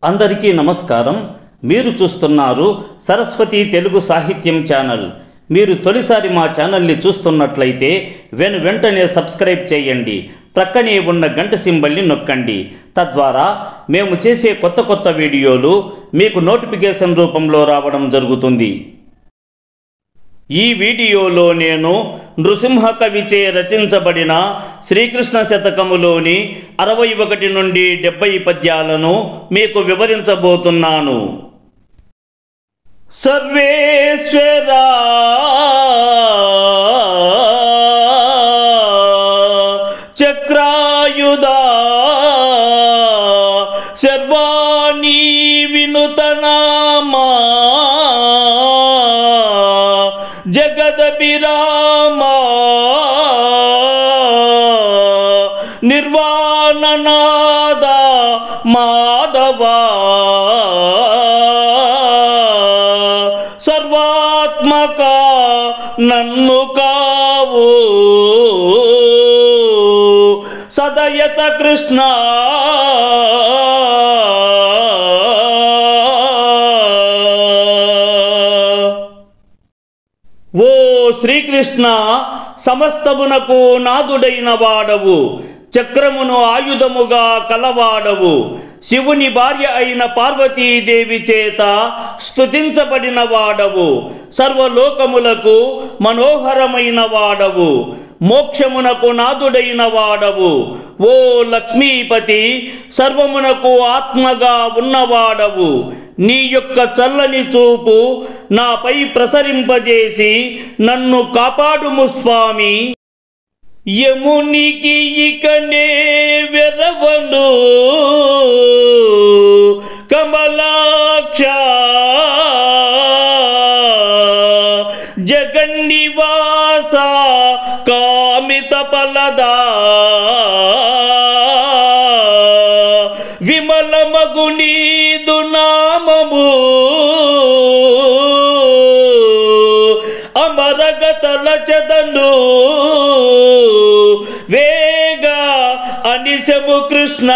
అందరికీ నమస్కారం. మీరు చూస్తున్నారు సరస్వతి తెలుగు సాహిత్యం ఛానల్. మీరు తొలిసారి మా ఛానల్ని చూస్తున్నట్లయితే వెంటనే సబ్స్క్రైబ్ చేయండి. ప్రక్కనే ఉన్న గంట సింబల్ని నొక్కండి. తద్వారా మేము చేసే కొత్త వీడియోలు మీకు నోటిఫికేషన్ రూపంలో రావడం జరుగుతుంది. ఈ వీడియోలో నేను నృసింహ కవిచే రచించబడిన శ్రీకృష్ణ శతకములోని 61 నుండి 70 పద్యాలను మీకు వివరించబోతున్నాను. సర్వేశ్వరా చక్రాయుధా సర్వాణి వినుతనామా జగదభిరామా నిర్వాణనాద మాధవా సర్వాత్మక నన్ను కావు సదయత కృష్ణ ఓ శ్రీకృష్ణ, సమస్తమునకు నాదుడైన వాడవు, చక్రమును ఆయుధముగా కలవాడవు, శివుని భార్య అయిన పార్వతీదేవి చేత స్తుతించబడిన వాడవు, సర్వలోకములకు మనోహరమైన వాడవు, మోక్షమునకు నాదుడైన వాడవు. ఓ లక్ష్మీపతి, సర్వమునకు ఆత్మగా ఉన్నవాడవు. నీ యొక్క చల్లని చూపు నాపై ప్రసరింపజేసి నన్ను కాపాడుము స్వామి. యమునికి ఇకనే వెరవను కమలాక్ష జగన్నివాస కామిత ఫలదా విమల మగునీదు నామము అమరగతల చదను వేగ అనిశము కృష్ణ.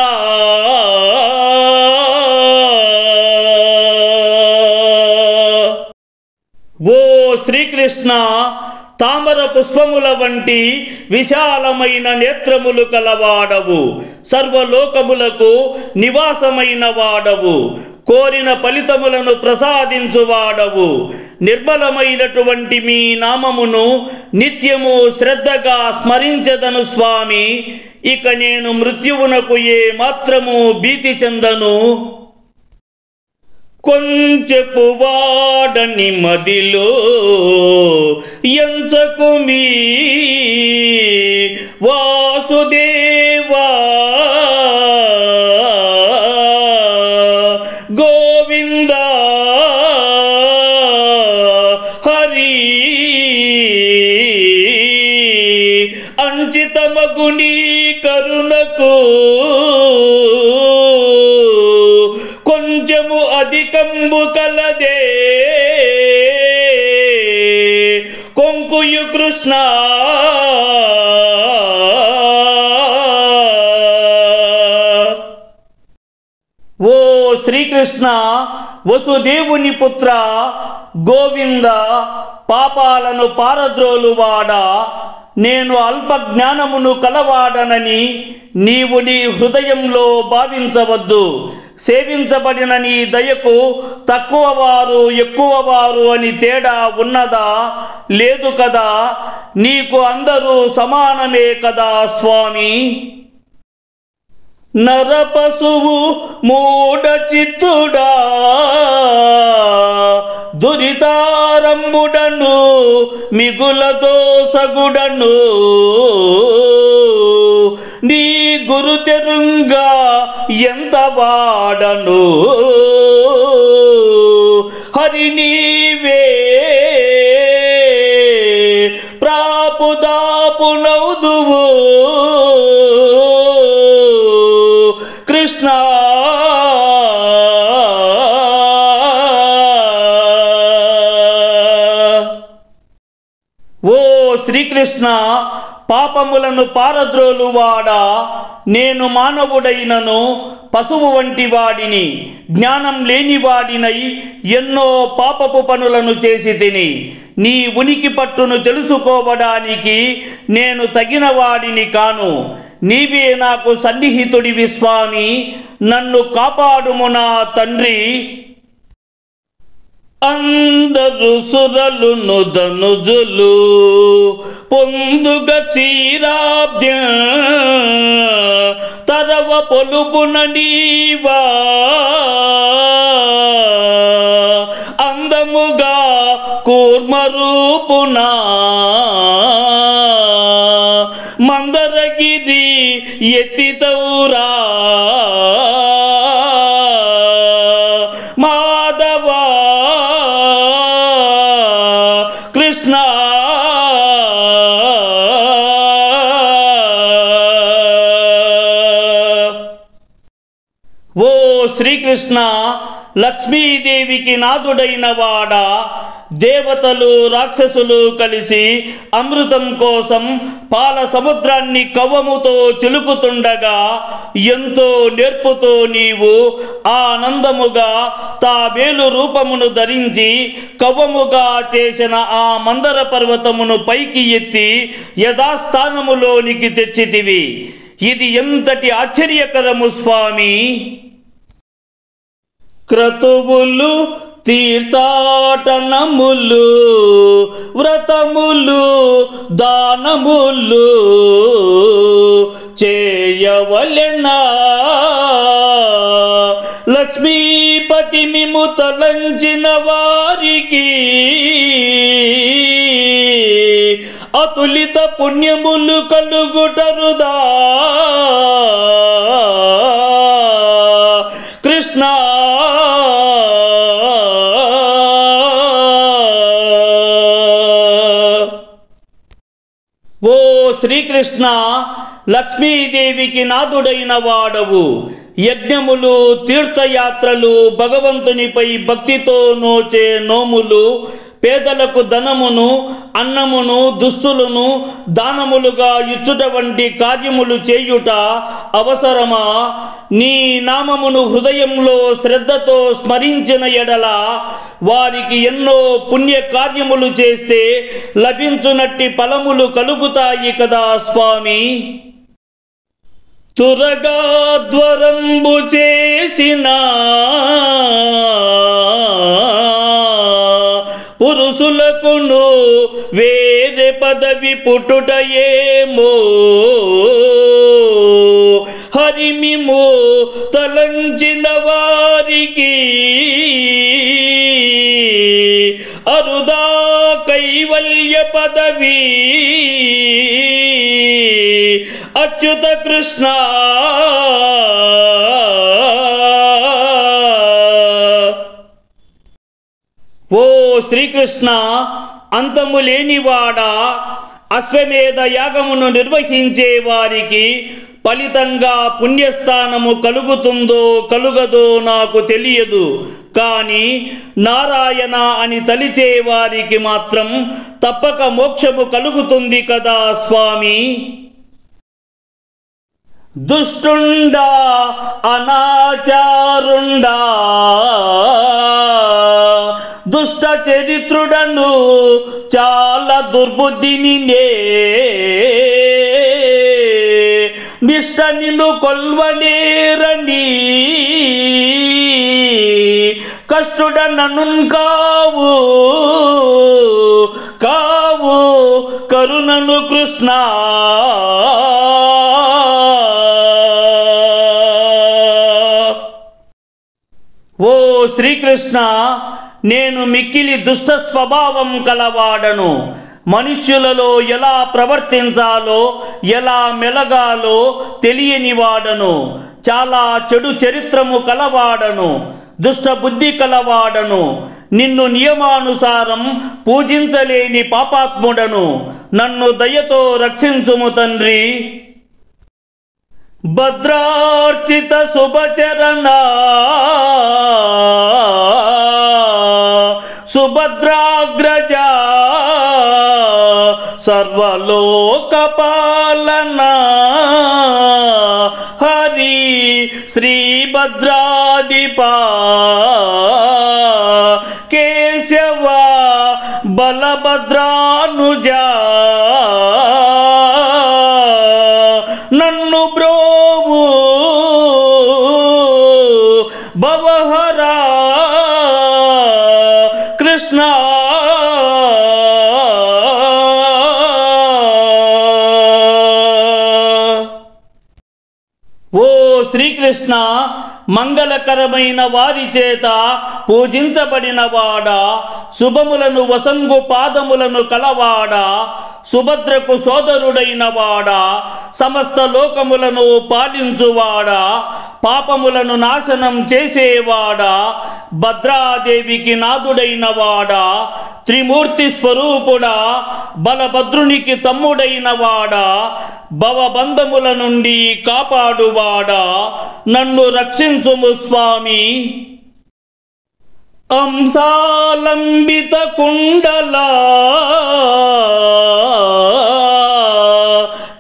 ఓ శ్రీకృష్ణ, తామర పుష్పముల వంటి విశాలమైన నేత్రములు కలవాడవు, సర్వలోకములకు నివాసమైన వాడవు, కోరిన ఫలితములను ప్రసాదించువాడవు. నిర్మలమైనటువంటి మీ నామమును నిత్యము శ్రద్ధగా స్మరించదను స్వామి. ఇక నేను మృత్యువునకు ఏ మాత్రము భీతి చెందను. కొంచెపు వాడని మదిలో ఎంచకుమీ వాసుదేవా గోవింద హరి అంచితమగుని కరుణకు కొంచెము అధికంబు కలదే కొంకుయు కృష్ణ. ఓ శ్రీకృష్ణ, వసుదేవుని పుత్ర గోవింద, పాపాలను పారద్రోలువాడా, నేను అల్ప జ్ఞానమును కలవాడనని నీవు నీ హృదయంలో భావించవద్దు. సేవించబడిన నీ దయకు తక్కువవారు ఎక్కువవారు అని తేడా ఉన్నదా? లేదు కదా. నీకు అందరూ సమానమే కదా స్వామి. నరపశువు మూఢ చిత్తుడా దురితారంబుడను మిగుల దోసగుడను నీ గురు తెరుంగా ఎంత వాడను హరి నీవే ప్రాపుదాపు నౌదువు కృష్ణ. ఓ శ్రీకృష్ణ, పాపములను పారద్రోలువాడా, నేను మానవుడైనను పశువు వంటి వాడిని, జ్ఞానం లేని వాడినై ఎన్నో పాపపు పనులను చేసి తిని. నీ ఉనికి పట్టును తెలుసుకోవడానికి నేను తగిన వాడిని కాను. నీవే నాకు సన్నిహితుడివి స్వామి, నన్ను కాపాడుము నా తండ్రి. అందరు సురలును ధనుజులు పొందుగ చీరాబ్ద్య తరవ పొలుపున నీవా అందముగా కూర్మరూపున మందరగిరి ఎత్తితౌరా మాధవా కృష్ణ. ఓ శ్రీకృష్ణ, లక్ష్మీదేవికి నాథుడైన వాడా, దేవతలు రాక్షసులు కలిసి అమృతం కోసం పాల సముద్రాన్ని కవ్వముతో చిలుకుతుండగా ఎంతో నేర్పుతో నీవు ఆనందముగా తాబేలు రూపమును ధరించి కవ్వముగా చేసిన ఆ మందర పర్వతమును పైకి ఎత్తి యథాస్థానములోనికి తెచ్చితివి. ఇది ఎంతటి ఆశ్చర్యకరము స్వామి. క్రతువులు, తీర్థాటనములు, వ్రతములు, దానములు చేయవలెనా లక్ష్మీపతి మిము తలంచిన వారికి అతులిత పుణ్యములు కలుగుటరుదా కృష్ణ. ఓ శ్రీకృష్ణ, లక్ష్మీదేవికి నాథుడైన వాడవు. యజ్ఞములు, తీర్థయాత్రలు, భగవంతునిపై భక్తితో నోచే నోములు, పేదలకు ధనమును, అన్నమును, దుస్తులను దానములుగా ఇచ్చుట వంటి కార్యములు చేయుట అవసరమా? నీ నామమును హృదయంలో శ్రద్ధతో స్మరించిన ఎడల వారికి ఎన్నో పుణ్య కార్యములు చేస్తే లభించునట్టి ఫలములు కలుగుతాయి కదా స్వామి. తురగాద్వరంబు చేసిన పురుషులకును వేరే పదవి పుట్టుటయేమో హరిమిము తలంచిన వారికి అరుదా కైవల్య పదవి అచ్యుత కృష్ణ. ఓ శ్రీకృష్ణ, అంతము లేనివాడా, అశ్వమేధ యాగమును నిర్వహించే వారికి ఫలితంగా పుణ్యస్థానము కలుగుతుందో కలుగదో నాకు తెలియదు. కానీ నారాయణ అని తలిచే వారికి మాత్రం తప్పక మోక్షము కలుగుతుంది కదా స్వామి. దుష్టుండా, అనాచారుండా, దుష్ట చరిత్రుడను చాలా దుర్బుద్ధిని నిష్ట నిన్ను కొల్వనేరని కష్టుడనను కావు కావు కరుణను కృష్ణ. ఓ శ్రీకృష్ణ, నేను మిక్కిలి దుష్ట స్వభావం కలవాడను. మనుష్యులలో ఎలా ప్రవర్తించాలో, ఎలా మెలగాలో తెలియని వాడను. చాలా చెడు చరిత్రము కలవాడను, దుష్ట బుద్ధి కలవాడను. నిన్ను నియమానుసారం పూజించలేని పాపాత్ముడను. నన్ను దయతో రక్షించుము తండ్రి. భద్రార్చిత శుభచరణ సుభద్రాగ్రజ సర్వలోక పాలన హరి శ్రీ భద్రాదిపా కేశవ బలభద్రానుజా నన్ను బ్రోవు భవహరా కృష్ణ ఓ శ్రీకృష్ణ, మంగళకరమైన వారి చేత పూజించబడిన వాడా, శుభములను వసంగు పాదములను కలవాడా, సుభద్రకు సోదరుడైన వాడా, సమస్త లోకములను పాలించువాడా, పాపములను నాశనం చేసేవాడా, భద్రాదేవికి నాథుడైన వాడా, త్రిమూర్తి స్వరూపుడా, బలభద్రునికి తమ్ముడైన వాడా, భవబంధముల నుండి కాపాడువాడా, నన్ను రక్షించుము స్వామి. అంశాలంబిత కుండలా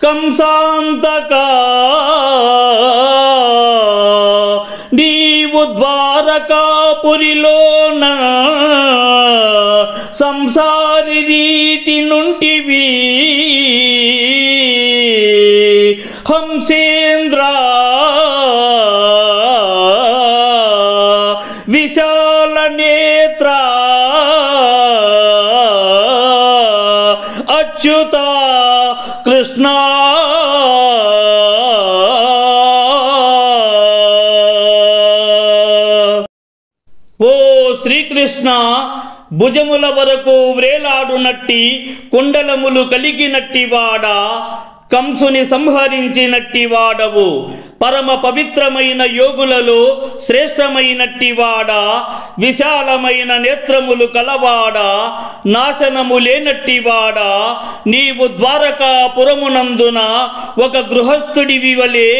కంసాంతక నీవు ద్వారకాపురిలోన సంసారి రీతి నుంటివి హంసేంద్ర విశాల నేత్ర అచ్యుత కృష్ణ ఓ శ్రీకృష్ణ, భుజముల వరకు వ్రేలాడునట్టి కుండలములు కలిగినట్టి వాడా, కంసుని సంహరించినట్టి వాడవు, పరమ పవిత్రమైన యోగులలో శ్రేష్టమైనట్టి వాడా, విశాలమైన నేత్రములు కలవాడా, నాశనము లేనట్టి వాడా, నీవు ద్వారకాపురమునందున ఒక గృహస్థుడివి వలె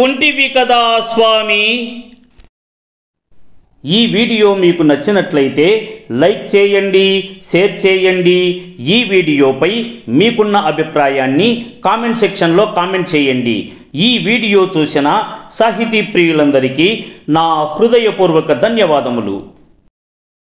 ఉంటివి కదా స్వామి. ఈ వీడియో మీకు నచ్చినట్లయితే లైక్ చేయండి, షేర్ చేయండి. ఈ వీడియోపై మీకున్న అభిప్రాయాన్ని కామెంట్ సెక్షన్లో కామెంట్ చేయండి. ఈ వీడియో చూసిన సాహితీ ప్రియులందరికీ నా హృదయపూర్వక ధన్యవాదములు.